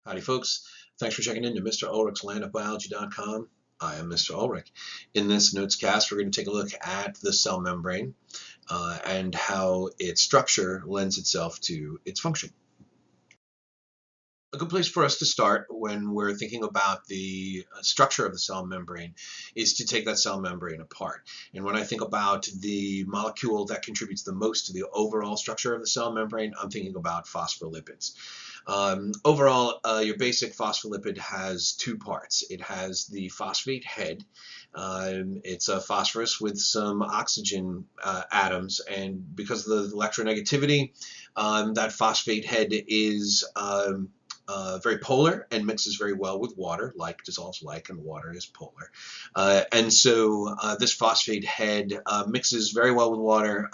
Howdy, folks. Thanks for checking in to Mr. Ulrich's landofbiology.com. I am Mr. Ulrich. In this notescast, we're going to take a look at the cell membrane and how its structure lends itself to its function. A good place for us to start when we're thinking about the structure of the cell membrane is to take that cell membrane apart. And when I think about the molecule that contributes the most to the overall structure of the cell membrane, I'm thinking about phospholipids. Overall, your basic phospholipid has two parts. It has the phosphate head. It's a phosphorus with some oxygen atoms, and because of the electronegativity, that phosphate head is very polar and mixes very well with water. Like dissolves like, and water is polar. And so this phosphate head mixes very well with water.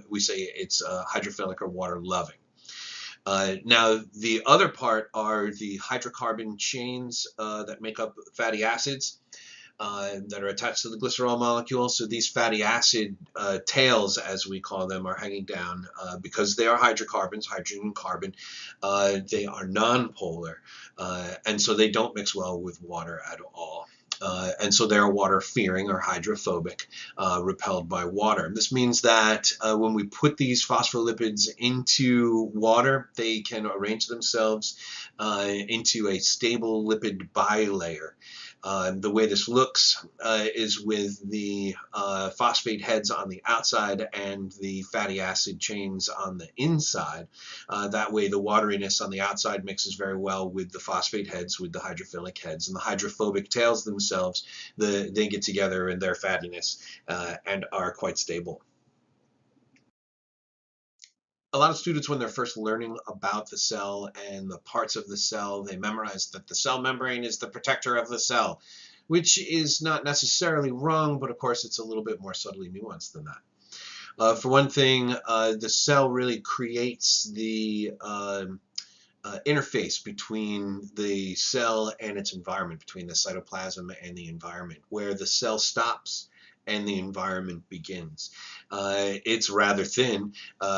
We say it's hydrophilic or water loving. Now, the other part are the hydrocarbon chains that make up fatty acids that are attached to the glycerol molecule. So these fatty acid tails, as we call them, are hanging down because they are hydrocarbons, hydrogen and carbon. They are nonpolar, and so they don't mix well with water at all. And so they're water-fearing or hydrophobic, repelled by water. This means that when we put these phospholipids into water, they can arrange themselves into a stable lipid bilayer. The way this looks is with the phosphate heads on the outside and the fatty acid chains on the inside. That way the wateriness on the outside mixes very well with the phosphate heads, with the hydrophilic heads, and the hydrophobic tails themselves, they get together in their fattiness and are quite stable. A lot of students, when they're first learning about the cell and the parts of the cell, they memorize that the cell membrane is the protector of the cell, which is not necessarily wrong, but of course it's a little bit more subtly nuanced than that. For one thing, the cell really creates the interface between the cell and its environment, between the cytoplasm and the environment, where the cell stops and the environment begins. It's rather thin,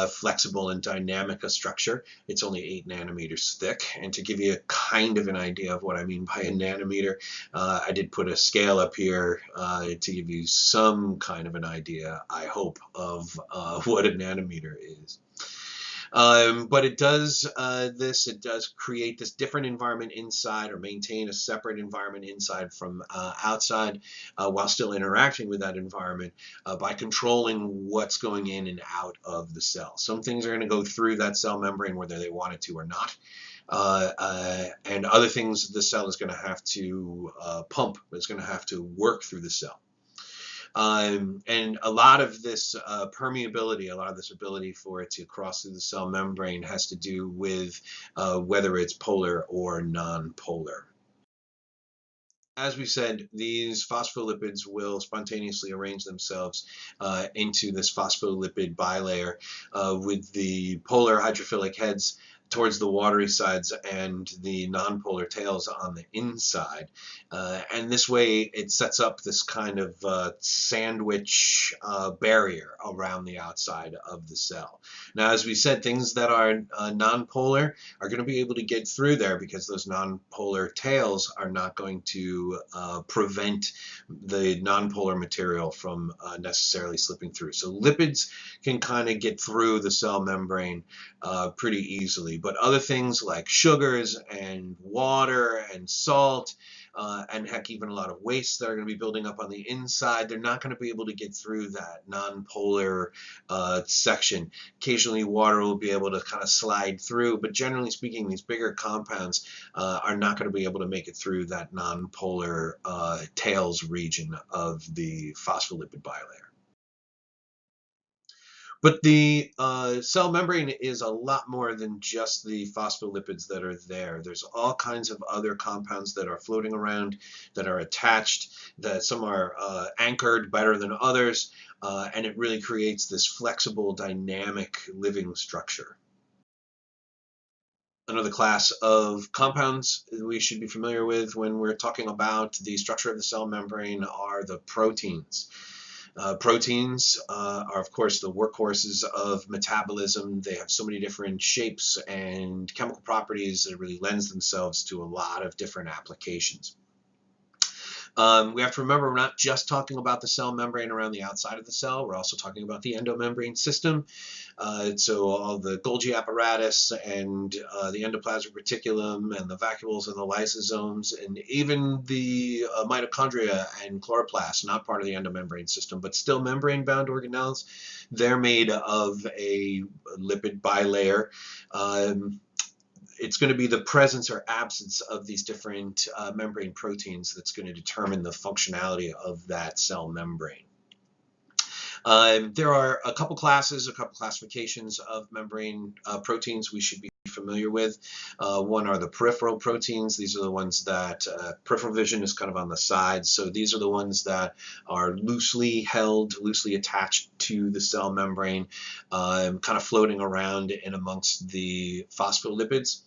flexible, and dynamic a structure. It's only 8 nanometers thick. And to give you a kind of an idea of what I mean by a nanometer, I did put a scale up here to give you some kind of an idea, I hope, of what a nanometer is. But it does it does create this different environment inside, or maintain a separate environment inside from outside, while still interacting with that environment by controlling what's going in and out of the cell. Some things are going to go through that cell membrane whether they want it to or not. And other things the cell is going to have to pump. It's going to have to work through the cell. And a lot of this permeability, a lot of this ability for it to cross through the cell membrane has to do with whether it's polar or non-polar. As we said, these phospholipids will spontaneously arrange themselves into this phospholipid bilayer with the polar hydrophilic heads towards the watery sides and the nonpolar tails on the inside. And this way it sets up this kind of sandwich barrier around the outside of the cell. Now, as we said, things that are nonpolar are going to be able to get through there because those nonpolar tails are not going to prevent the nonpolar material from necessarily slipping through. So lipids can kind of get through the cell membrane pretty easily. But other things like sugars and water and salt, and heck, even a lot of waste that are going to be building up on the inside, they're not going to be able to get through that nonpolar section. Occasionally water will be able to kind of slide through, but generally speaking, these bigger compounds are not going to be able to make it through that nonpolar tails region of the phospholipid bilayer. But the cell membrane is a lot more than just the phospholipids that are there. There's all kinds of other compounds that are floating around, that are attached, that some are anchored better than others, and it really creates this flexible, dynamic living structure. Another class of compounds we should be familiar with when we're talking about the structure of the cell membrane are the proteins. Proteins are, of course, the workhorses of metabolism. They have so many different shapes and chemical properties that really lends themselves to a lot of different applications. We have to remember we're not just talking about the cell membrane around the outside of the cell. We're also talking about the endomembrane system. So all the Golgi apparatus and the endoplasmic reticulum and the vacuoles and the lysosomes and even the mitochondria and chloroplasts, not part of the endomembrane system, but still membrane-bound organelles. They're made of a lipid bilayer. It's going to be the presence or absence of these different membrane proteins that's going to determine the functionality of that cell membrane. There are a couple classifications of membrane proteins we should be familiar with. One are the peripheral proteins. These are the ones that peripheral vision is kind of on the side. So these are the ones that are loosely held, loosely attached to the cell membrane, kind of floating around in amongst the phospholipids.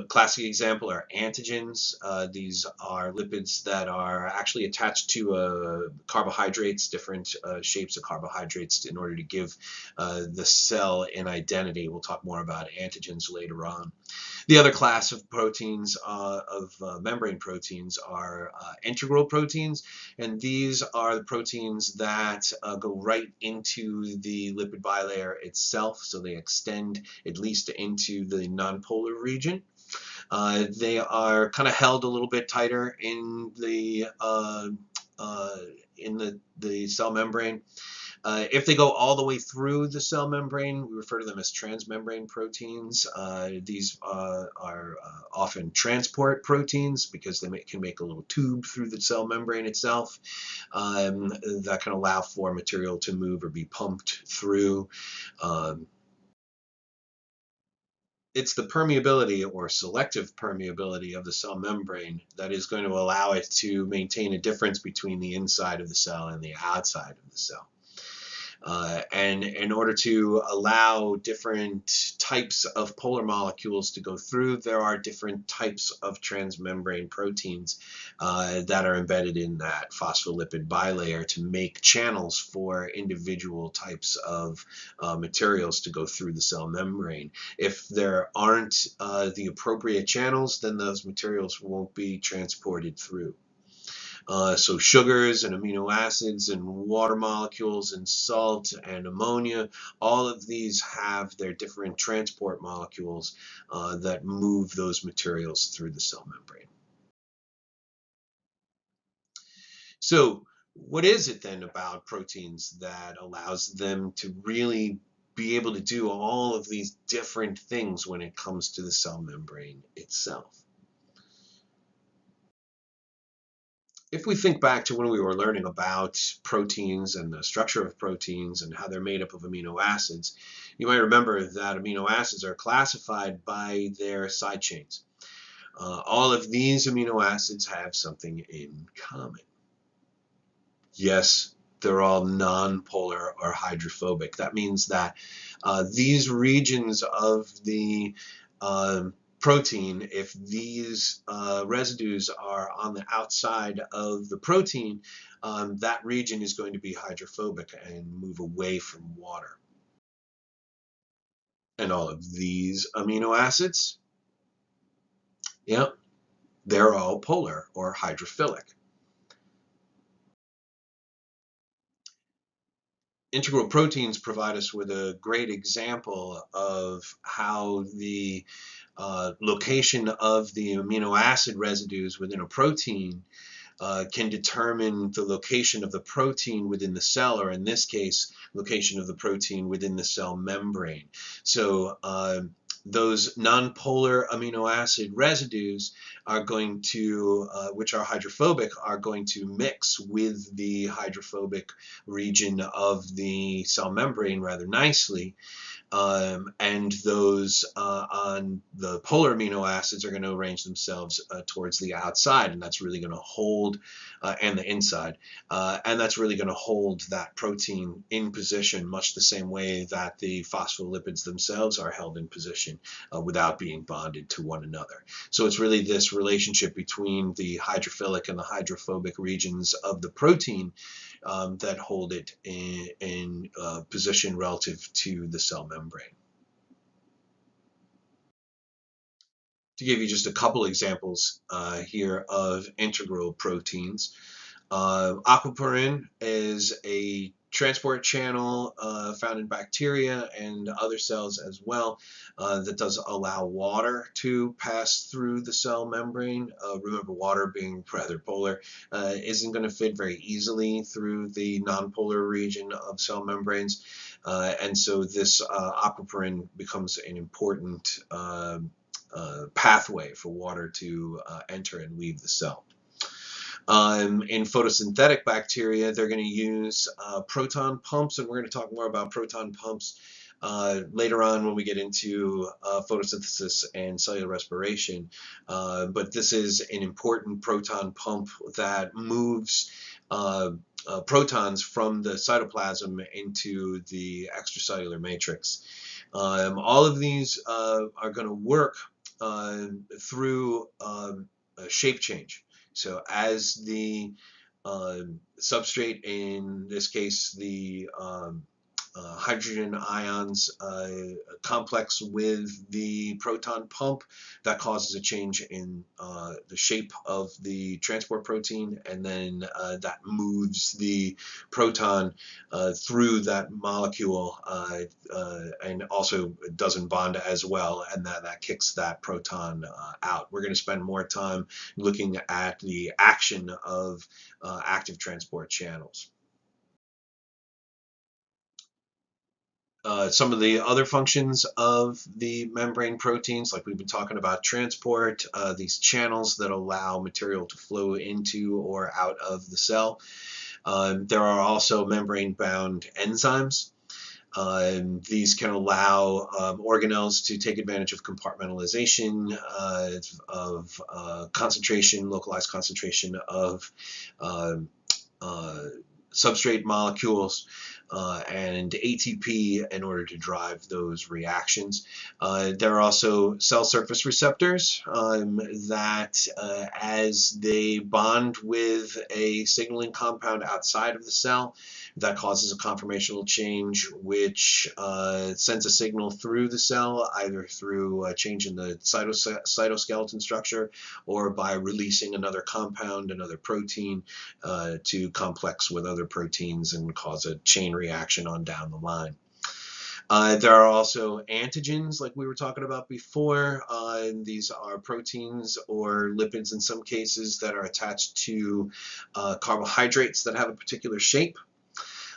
Classic example are antigens. These are lipids that are actually attached to carbohydrates, different shapes of carbohydrates in order to give the cell an identity. We'll talk more about antigens later on. The other class of proteins, membrane proteins, are integral proteins, and these are the proteins that go right into the lipid bilayer itself, so they extend at least into the nonpolar region. They are kind of held a little bit tighter in the cell membrane. If they go all the way through the cell membrane, we refer to them as transmembrane proteins. These are often transport proteins because they can make a little tube through the cell membrane itself that can allow for material to move or be pumped through. It's the permeability or selective permeability of the cell membrane that is going to allow it to maintain a difference between the inside of the cell and the outside of the cell. And in order to allow different types of polar molecules to go through, there are different types of transmembrane proteins that are embedded in that phospholipid bilayer to make channels for individual types of materials to go through the cell membrane. If there aren't the appropriate channels, then those materials won't be transported through. So sugars and amino acids and water molecules and salt and ammonia, all of these have their different transport molecules that move those materials through the cell membrane. So what is it then about proteins that allows them to really be able to do all of these different things when it comes to the cell membrane itself? If we think back to when we were learning about proteins and the structure of proteins and how they're made up of amino acids, you might remember that amino acids are classified by their side chains. All of these amino acids have something in common. Yes, they're all nonpolar or hydrophobic. That means that these regions of the protein, if these residues are on the outside of the protein, that region is going to be hydrophobic and move away from water. And all of these amino acids, yeah, they're all polar or hydrophilic. Integral proteins provide us with a great example of how the location of the amino acid residues within a protein can determine the location of the protein within the cell, or in this case, location of the protein within the cell membrane. So those nonpolar amino acid residues are going to, which are hydrophobic, are going to mix with the hydrophobic region of the cell membrane rather nicely. And those on the polar amino acids are going to arrange themselves towards the outside, and that's really going to hold, and the inside, and that's really going to hold that protein in position much the same way that the phospholipids themselves are held in position without being bonded to one another. So it's really this relationship between the hydrophilic and the hydrophobic regions of the protein that hold it in position relative to the cell membrane. To give you just a couple examples here of integral proteins, aquaporin is a transport channel found in bacteria and other cells as well that does allow water to pass through the cell membrane. Remember, water being rather polar isn't going to fit very easily through the nonpolar region of cell membranes, and so this aquaporin becomes an important pathway for water to enter and leave the cell. In photosynthetic bacteria, they're going to use proton pumps, and we're going to talk more about proton pumps later on when we get into photosynthesis and cellular respiration. But this is an important proton pump that moves protons from the cytoplasm into the extracellular matrix. All of these are going to work through a shape change. So as the substrate, in this case the hydrogen ions complex with the proton pump, that causes a change in the shape of the transport protein, and then that moves the proton through that molecule and also doesn't bond as well, and that kicks that proton out. We're going to spend more time looking at the action of active transport channels. Some of the other functions of the membrane proteins, like we've been talking about transport, these channels that allow material to flow into or out of the cell. There are also membrane-bound enzymes. These can allow organelles to take advantage of compartmentalization, of concentration, localized concentration of substrate molecules and ATP in order to drive those reactions. There are also cell surface receptors that as they bond with a signaling compound outside of the cell, that causes a conformational change which sends a signal through the cell, either through a change in the cytoskeleton structure or by releasing another compound, another protein, to complex with other proteins and cause a chain reaction on down the line. There are also antigens, like we were talking about before. These are proteins or lipids in some cases that are attached to carbohydrates that have a particular shape.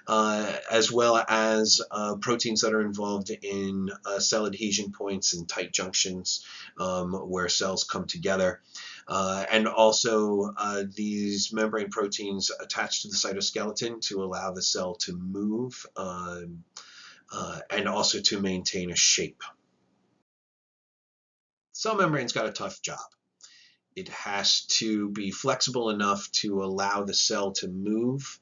As well as proteins that are involved in cell adhesion points and tight junctions where cells come together. And also these membrane proteins attach to the cytoskeleton to allow the cell to move and also to maintain a shape. Cell membrane's got a tough job. It has to be flexible enough to allow the cell to move,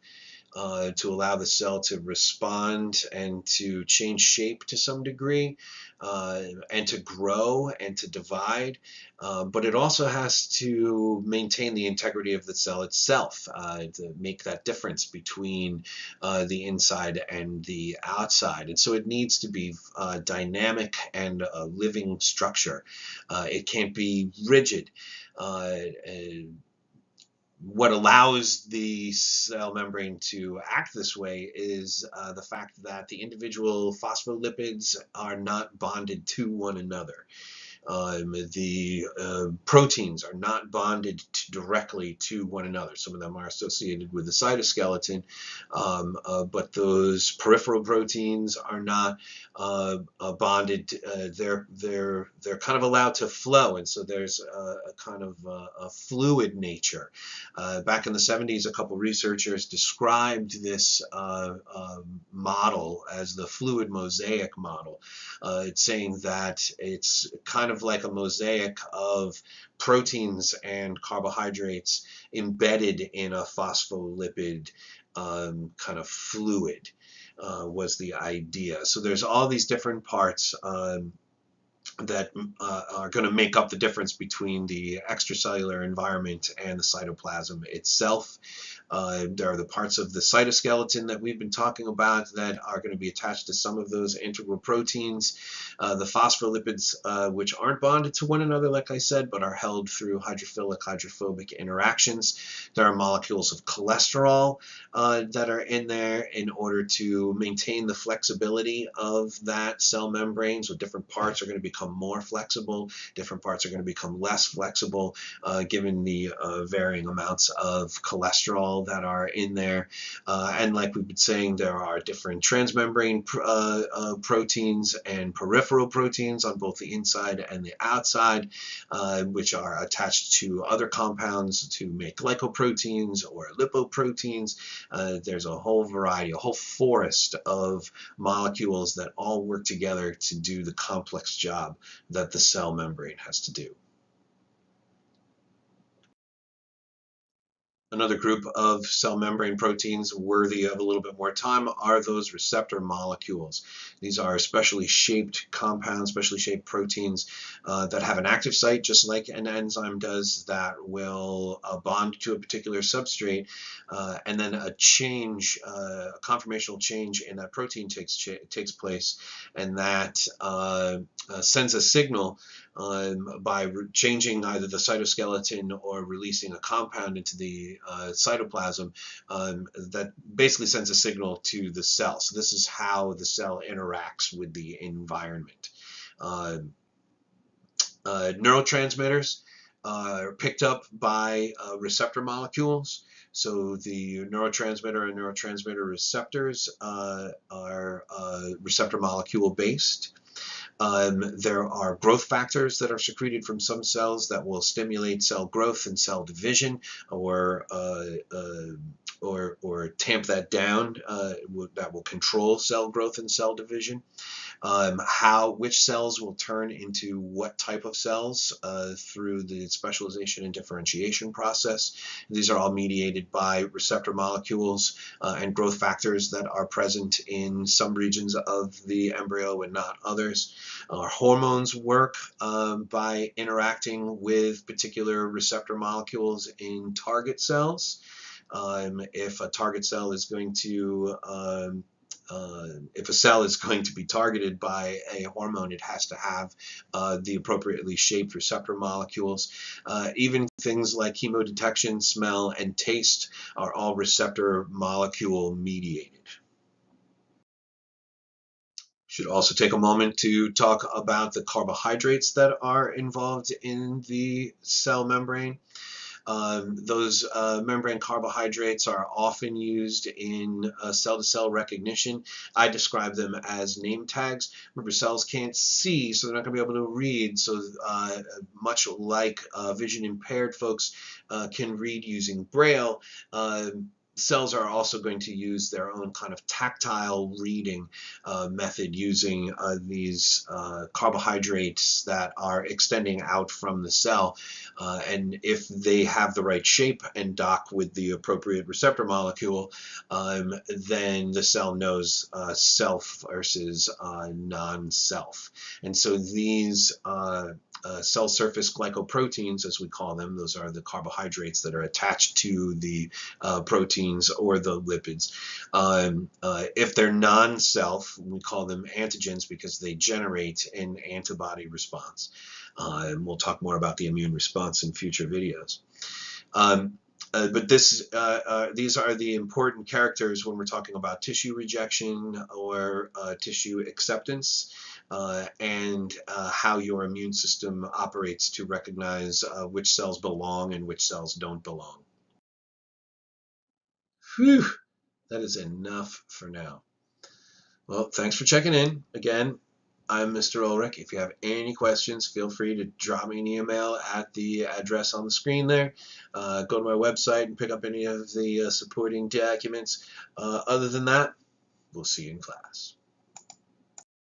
to allow the cell to respond and to change shape to some degree, and to grow and to divide. But it also has to maintain the integrity of the cell itself, to make that difference between the inside and the outside. And so it needs to be dynamic and a living structure. It can't be rigid. What allows the cell membrane to act this way is the fact that the individual phospholipids are not bonded to one another. The proteins are not bonded directly to one another. Some of them are associated with the cytoskeleton, but those peripheral proteins are not bonded. They're kind of allowed to flow, and so there's a kind of a fluid nature. Back in the 70s, a couple researchers described this model as the fluid mosaic model. It's saying that it's kind of like a mosaic of proteins and carbohydrates embedded in a phospholipid kind of fluid was the idea. So there's all these different parts that are going to make up the difference between the extracellular environment and the cytoplasm itself. There are the parts of the cytoskeleton that we've been talking about that are going to be attached to some of those integral proteins. The phospholipids, which aren't bonded to one another, like I said, but are held through hydrophilic, hydrophobic interactions. There are molecules of cholesterol that are in there in order to maintain the flexibility of that cell membrane. So different parts are going to become more flexible, different parts are going to become less flexible, given the varying amounts of cholesterol that are in there. And like we've been saying, there are different transmembrane proteins and peripheral proteins on both the inside and the outside, which are attached to other compounds to make glycoproteins or lipoproteins. There's a whole variety, a whole forest of molecules that all work together to do the complex job that the cell membrane has to do. Another group of cell membrane proteins worthy of a little bit more time are those receptor molecules. These are specially shaped compounds, specially shaped proteins that have an active site, just like an enzyme does, that will bond to a particular substrate, and then a change, a conformational change in that protein takes place, and that sends a signal by changing either the cytoskeleton or releasing a compound into the cytoplasm that basically sends a signal to the cell. So this is how the cell interacts with the environment. Neurotransmitters are picked up by receptor molecules. So the neurotransmitter and neurotransmitter receptors are receptor molecule based. There are growth factors that are secreted from some cells that will stimulate cell growth and cell division, or tamp that down, that will control cell growth and cell division. Which cells will turn into what type of cells through the specialization and differentiation process. These are all mediated by receptor molecules and growth factors that are present in some regions of the embryo and not others. Hormones work by interacting with particular receptor molecules in target cells. If a target cell is going to if a cell is going to be targeted by a hormone, it has to have the appropriately shaped receptor molecules. Even things like chemodetection, smell, and taste are all receptor molecule mediated. Should also take a moment to talk about the carbohydrates that are involved in the cell membrane. Those membrane carbohydrates are often used in cell-to-cell recognition. I describe them as name tags. Remember, cells can't see, so they're not going to be able to read. So much like vision impaired folks can read using Braille, cells are also going to use their own kind of tactile reading method using these carbohydrates that are extending out from the cell. And if they have the right shape and dock with the appropriate receptor molecule, then the cell knows self versus non-self. And so these cell surface glycoproteins, as we call them, those are the carbohydrates that are attached to the proteins or the lipids. If they're non-self, we call them antigens because they generate an antibody response. And we'll talk more about the immune response in future videos. But these are the important characters when we're talking about tissue rejection or tissue acceptance, and how your immune system operates to recognize which cells belong and which cells don't belong. Whew, that is enough for now. Well, thanks for checking in. Again, I'm Mr. Ulrich. If you have any questions, feel free to drop me an email at the address on the screen there. Go to my website and pick up any of the supporting documents. Other than that, we'll see you in class.